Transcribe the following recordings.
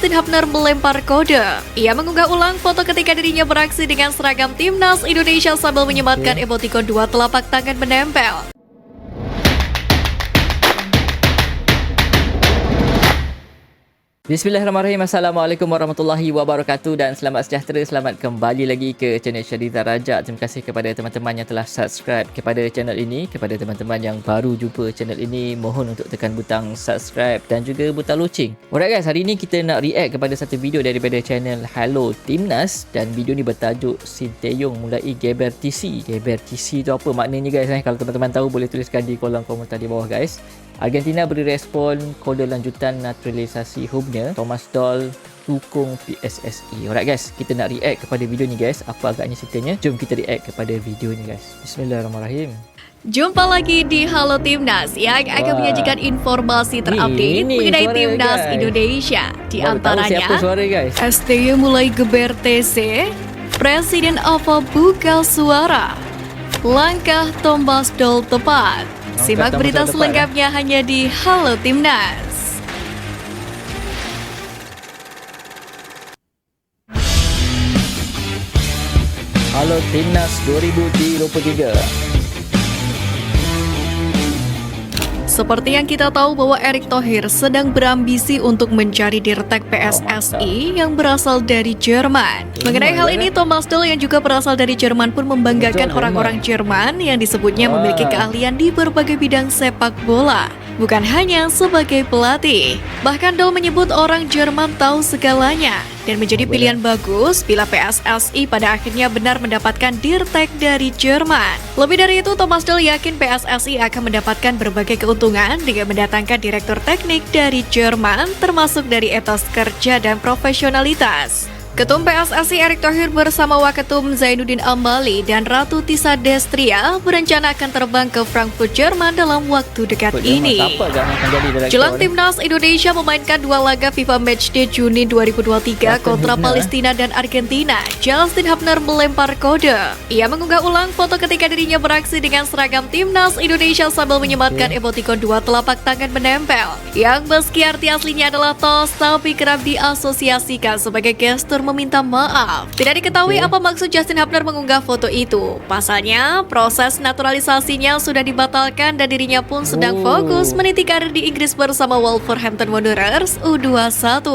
Justin Hubner melempar kode. Ia mengunggah ulang foto ketika dirinya beraksi dengan seragam timnas Indonesia sambil menyematkan emotikon dua telapak tangan menempel. Bismillahirrahmanirrahim. Assalamualaikum warahmatullahi wabarakatuh dan selamat sejahtera. Selamat kembali lagi ke channel Syarida Raja. Terima kasih kepada teman-teman yang telah subscribe kepada channel ini. Kepada teman-teman yang baru jumpa channel ini, mohon untuk tekan butang subscribe dan juga butang loceng. Alright guys, hari ini kita nak react kepada satu video daripada channel Hello Timnas, dan video ni bertajuk Sinteyong mulai geber TC. Geber TC tu apa maknanya guys? Kalau teman-teman tahu boleh tuliskan di kolom komentar di bawah guys. Argentina beri respon kode lanjutan naturalisasi hubnya. Thomas Doll dukung PSSI. Alright guys, kita nak react kepada video ni guys. Apa agaknya ceritanya? Jom kita react kepada video ni guys. Bismillahirrahmanirrahim. Jumpa lagi di Halo Timnas yang akan menyajikan informasi terupdate mengenai Timnas guys. Indonesia. Di antaranya, STY mulai geber TC, Presiden Ava buka suara, langkah Thomas Doll tepat. Simak berita selengkapnya hanya di Halo Timnas. Halo Timnas 2023. Seperti yang kita tahu bahwa Erick Thohir sedang berambisi untuk mencari dirtek PSSI yang berasal dari Jerman. Mengenai hal ini, Thomas Doll yang juga berasal dari Jerman pun membanggakan orang-orang Jerman yang disebutnya memiliki keahlian di berbagai bidang sepak bola, bukan hanya sebagai pelatih. Bahkan Doll menyebut orang Jerman tahu segalanya dan menjadi pilihan bagus bila PSSI pada akhirnya benar mendapatkan dirtek dari Jerman. Lebih dari itu, Thomas Doll yakin PSSI akan mendapatkan berbagai keuntungan dengan mendatangkan direktur teknik dari Jerman, termasuk dari etos kerja dan profesionalitas. Ketum PSSI Erick Thohir bersama Waketum Zainuddin Ambali dan Ratu Tisa Destria berencana akan terbang ke Frankfurt, Jerman dalam waktu dekat ini. Jelang Timnas Indonesia memainkan dua laga FIFA Matchday Juni 2023 kontra Palestina dan Argentina, Justin Hubner melempar kode. Ia mengunggah ulang foto ketika dirinya beraksi dengan seragam Timnas Indonesia sambil menyematkan emotikon dua telapak tangan menempel, yang meski arti aslinya adalah tos, tapi kerap diasosiasikan sebagai gestur meminta maaf. Tidak diketahui apa maksud Justin Hubner mengunggah foto itu. Pasalnya, proses naturalisasinya sudah dibatalkan dan dirinya pun sedang fokus meniti karir di Inggris bersama Wolverhampton Wanderers U21.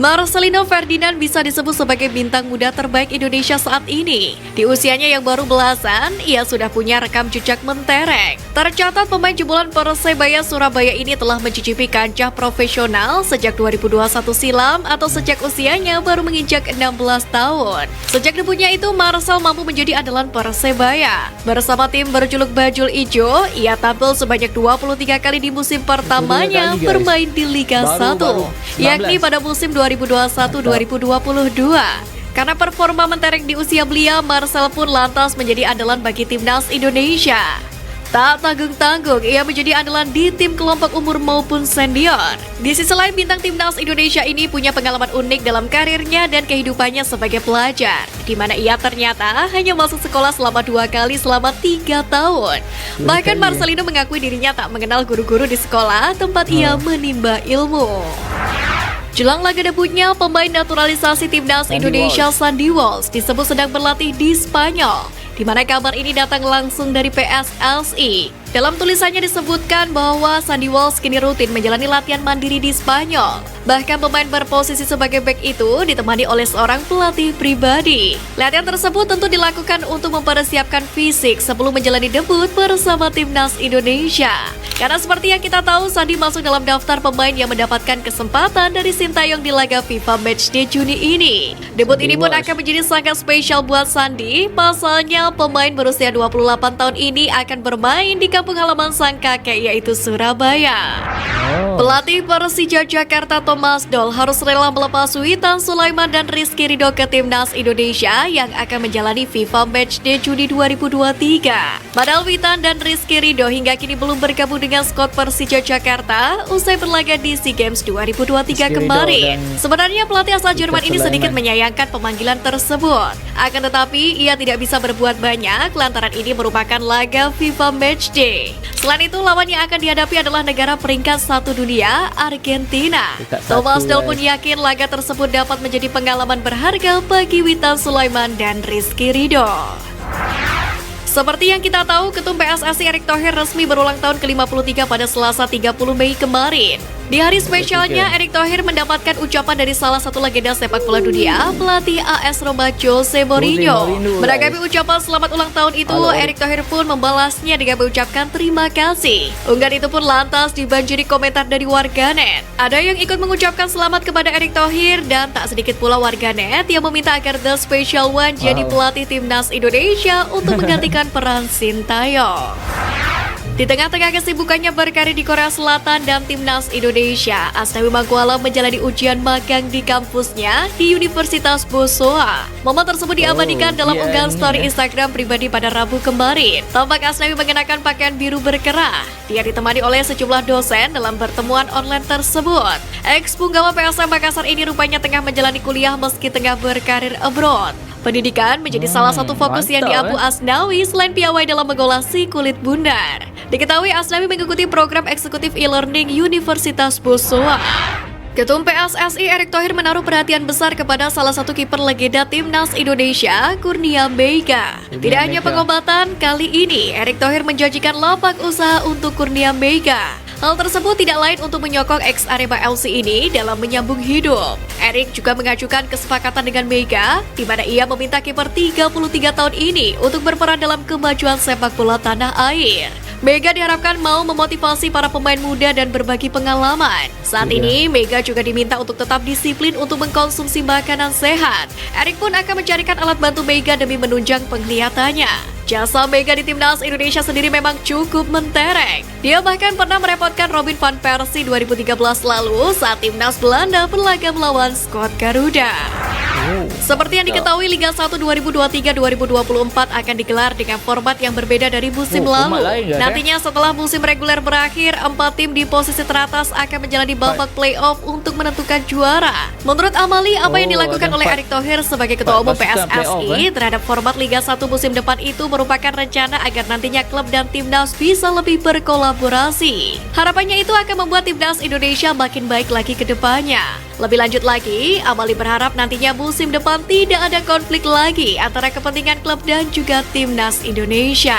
Marcelino Ferdinand bisa disebut sebagai bintang muda terbaik Indonesia saat ini. Di usianya yang baru belasan, ia sudah punya rekam jejak mentereng. Tercatat pemain jebolan Persebaya Surabaya ini telah mencicipi kancah profesional sejak 2021 silam atau sejak usianya baru menginjak 16 tahun. Sejak debutnya itu, Marcel mampu menjadi andalan Persebaya. Bersama tim berjuluk Bajul Ijo, ia tampil sebanyak 23 kali di musim pertamanya bermain di Liga 1, yakni pada musim 2021-2022. Karena performa mentereng di usia belia, Marcel pun lantas menjadi andalan bagi Timnas Indonesia. Tak tanggung-tanggung, ia menjadi andalan di tim kelompok umur maupun senior. Di sisi lain, bintang Timnas Indonesia ini punya pengalaman unik dalam karirnya dan kehidupannya sebagai pelajar, di mana ia ternyata hanya masuk sekolah selama 2 kali selama 3 tahun. Bahkan Marcelino mengakui dirinya tak mengenal guru-guru di sekolah tempat ia menimba ilmu. Jelang laga debutnya, pemain naturalisasi Timnas Indonesia Sandy Walsh disebut sedang berlatih di Spanyol, di mana kabar ini datang langsung dari PSSI. Dalam tulisannya disebutkan bahwa Sandy Walsh kini rutin menjalani latihan mandiri di Spanyol. Bahkan pemain berposisi sebagai bek itu ditemani oleh seorang pelatih pribadi. Latihan tersebut tentu dilakukan untuk mempersiapkan fisik sebelum menjalani debut bersama Timnas Indonesia. Karena seperti yang kita tahu, Sandy masuk dalam daftar pemain yang mendapatkan kesempatan dari Sinteyong di laga FIFA Matchday Juni ini. Debut ini pun akan menjadi sangat spesial buat Sandy. Pasalnya, pemain berusia 28 tahun ini akan bermain di kampung halaman sang kakek, yaitu Surabaya. Pelatih Persija Jakarta Thomas Doll harus rela melepas Witan Sulaiman dan Rizky Ridho ke Timnas Indonesia yang akan menjalani FIFA Matchday Juni 2023. Padahal Witan dan Rizky Ridho hingga kini belum bergabung dengan skuad Persija Jakarta usai berlaga di SEA Games 2023 kemarin. Sebenarnya pelatih asal Jerman ini sedikit menyayangkan pemanggilan tersebut. Akan tetapi ia tidak bisa berbuat banyak lantaran ini merupakan laga FIFA Matchday. Selain itu, lawan yang akan dihadapi adalah negara peringkat 1 1 dunia, Argentina. Peringkat Thomas 1, Doll pun yakin laga tersebut dapat menjadi pengalaman berharga bagi Witan Sulaiman dan Rizky Ridho. Seperti yang kita tahu, Ketum PSSI Erick Thohir resmi berulang tahun ke-53 pada Selasa 30 Mei kemarin. Di hari spesialnya, Erick Thohir mendapatkan ucapan dari salah satu legenda sepak bola dunia, pelatih AS Roma Jose Mourinho. Menanggapi ucapan selamat ulang tahun itu, Erick Thohir pun membalasnya dengan mengucapkan terima kasih. Unggahan itu pun lantas dibanjiri komentar dari warganet. Ada yang ikut mengucapkan selamat kepada Erick Thohir dan tak sedikit pula warganet yang meminta agar The Special One jadi pelatih timnas Indonesia untuk menggantikan peran Sintayong. Di tengah-tengah kesibukannya berkarir di Korea Selatan dan timnas Indonesia, Asnawi Mangkualam menjalani ujian magang di kampusnya di Universitas Bosowa. Momen tersebut diabadikan dalam unggahan story Instagram pribadi pada Rabu kemarin. Tampak Asnawi mengenakan pakaian biru berkerah. Dia ditemani oleh sejumlah dosen dalam pertemuan online tersebut. Ex-punggawa PSM Makassar ini rupanya tengah menjalani kuliah meski tengah berkarir abroad. Pendidikan menjadi salah satu fokus yang diampu Asnawi selain piawai dalam mengolah si kulit bundar. Diketahui Asnawi mengikuti program eksekutif e-learning Universitas Bosowa. Ketum PSSI Erick Thohir menaruh perhatian besar kepada salah satu kiper legenda timnas Indonesia, Kurnia Meiga. Tidak hanya pengobatan, kali ini Erick Thohir menjanjikan lapak usaha untuk Kurnia Meiga. Hal tersebut tidak lain untuk menyokong ex-Arema FC ini dalam menyambung hidup. Erick juga mengajukan kesepakatan dengan Meiga, di mana ia meminta kiper 33 tahun ini untuk berperan dalam kemajuan sepak bola tanah air. Meiga diharapkan mau memotivasi para pemain muda dan berbagi pengalaman. Saat ini, Meiga juga diminta untuk tetap disiplin untuk mengkonsumsi makanan sehat. Erick pun akan mencarikan alat bantu Meiga demi menunjang penglihatannya. Jasa Meiga di timnas Indonesia sendiri memang cukup mentereng. Dia bahkan pernah merepotkan Robin van Persie 2013 lalu saat timnas Belanda berlaga melawan skuad Garuda. Seperti yang diketahui, Liga 1 2023-2024 akan digelar dengan format yang berbeda dari musim lalu. Nantinya setelah musim reguler berakhir, 4 tim di posisi teratas akan menjalani babak playoff untuk menentukan juara. Menurut Amali, apa yang dilakukan oleh Erick Thohir sebagai Ketua Umum PSSI terhadap format Liga 1 musim depan itu merupakan rencana agar nantinya klub dan timnas bisa lebih berkolaborasi. Harapannya itu akan membuat timnas Indonesia makin baik lagi ke depannya. Lebih lanjut lagi, Amali berharap nantinya musim depan tidak ada konflik lagi antara kepentingan klub dan juga timnas Indonesia.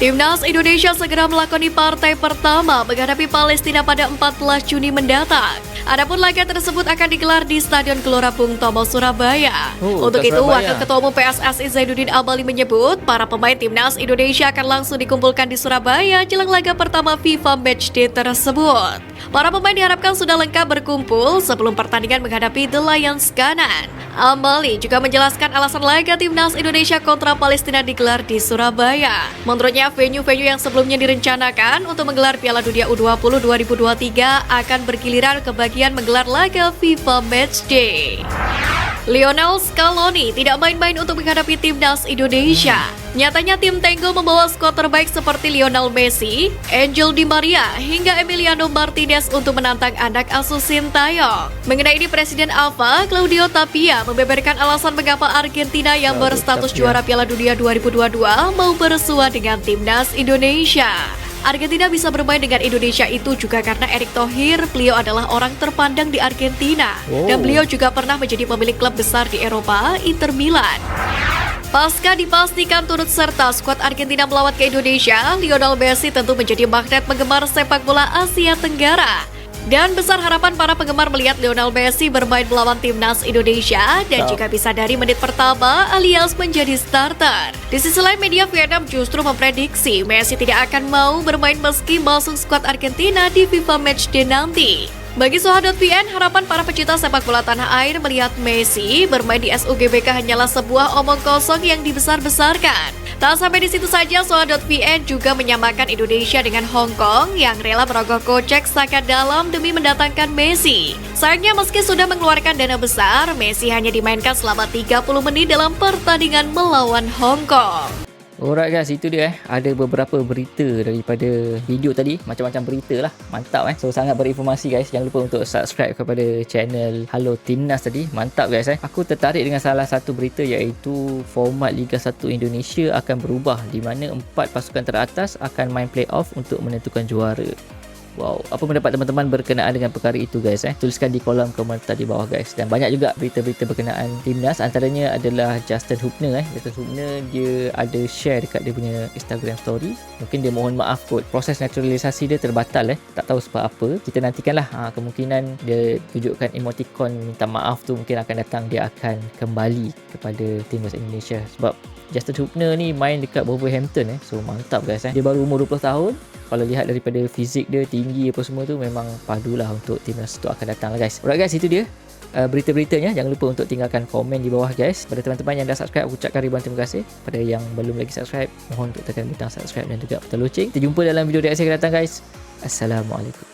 Timnas Indonesia segera melakoni partai pertama menghadapi Palestina pada 14 Juni mendatang. Adapun laga tersebut akan digelar di Stadion Gelora Bung Tomo, Surabaya. Untuk itu, Wakil Ketua Umum PSSI Zainuddin Amali menyebut para pemain timnas Indonesia akan langsung dikumpulkan di Surabaya jelang laga pertama FIFA Matchday tersebut. Para pemain diharapkan sudah lengkap berkumpul sebelum pertandingan menghadapi The Lions kanan. Amali juga menjelaskan alasan laga timnas Indonesia kontra Palestina digelar di Surabaya. Menurutnya, venue-venue yang sebelumnya direncanakan untuk menggelar Piala Dunia U20 2023 akan bergiliran ke bagian menggelar laga FIFA Matchday. Lionel Scaloni tidak main-main untuk menghadapi timnas Indonesia. Nyatanya tim Tango membawa skuad terbaik seperti Lionel Messi, Angel Di Maria, hingga Emiliano Martinez untuk menantang anak asuh Sintayong. Mengenai ini, Presiden AFA, Claudio Tapia, membeberkan alasan mengapa Argentina yang berstatus juara Piala Dunia 2022 mau bersua dengan timnas Indonesia. Argentina bisa bermain dengan Indonesia itu juga karena Erick Thohir, beliau adalah orang terpandang di Argentina. Dan beliau juga pernah menjadi pemilik klub besar di Eropa, Inter Milan. Pasca dipastikan turut serta skuad Argentina melawat ke Indonesia, Lionel Messi tentu menjadi magnet penggemar sepak bola Asia Tenggara. Dan besar harapan para penggemar melihat Lionel Messi bermain melawan timnas Indonesia dan jika bisa dari menit pertama alias menjadi starter. Di sisi lain, media Vietnam justru memprediksi Messi tidak akan mau bermain meski masuk skuad Argentina di FIFA Matchday nanti. Bagi Soha.vn, harapan para pecinta sepak bola tanah air melihat Messi bermain di SUGBK hanyalah sebuah omong kosong yang dibesar-besarkan. Tak sampai di situ saja, Soha.vn juga menyamakan Indonesia dengan Hong Kong yang rela merogoh kocek sangat dalam demi mendatangkan Messi. Sayangnya meski sudah mengeluarkan dana besar, Messi hanya dimainkan selama 30 menit dalam pertandingan melawan Hong Kong. Alright guys, itu dia ada beberapa berita daripada video tadi, macam-macam berita lah, mantap So sangat berinformasi guys. Jangan lupa untuk subscribe kepada channel Halo Timnas tadi, mantap guys Aku tertarik dengan salah satu berita iaitu format Liga 1 Indonesia akan berubah, di mana 4 pasukan teratas akan main playoff untuk menentukan juara. Wow, apa pendapat teman-teman berkenaan dengan perkara itu guys? Tuliskan di kolom komentar di bawah guys. Dan banyak juga berita-berita berkenaan timnas, antaranya adalah Justin Hubner. Justin Hubner dia ada share dekat dia punya Instagram story. Mungkin dia mohon maaf kot, proses naturalisasi dia terbatal tak tahu sebab apa. Kita nantikanlah, kemungkinan dia tunjukkan emoticon minta maaf tu, mungkin akan datang dia akan kembali kepada timnas Indonesia. Sebab Justin Hubner ni main dekat Wolverhampton so mantap guys. Dia baru umur 20 tahun. Kalau lihat daripada fizik dia, tinggi apa semua tu, memang padulah untuk timnas tu akan datang lah guys. Alright guys, itu dia berita-beritanya. Jangan lupa untuk tinggalkan komen di bawah guys. Pada teman-teman yang dah subscribe, aku ucapkan ribuan terima kasih. Pada yang belum lagi subscribe, mohon untuk tekan butang subscribe dan juga butang loceng. Kita jumpa dalam video reaksi akan datang guys. Assalamualaikum.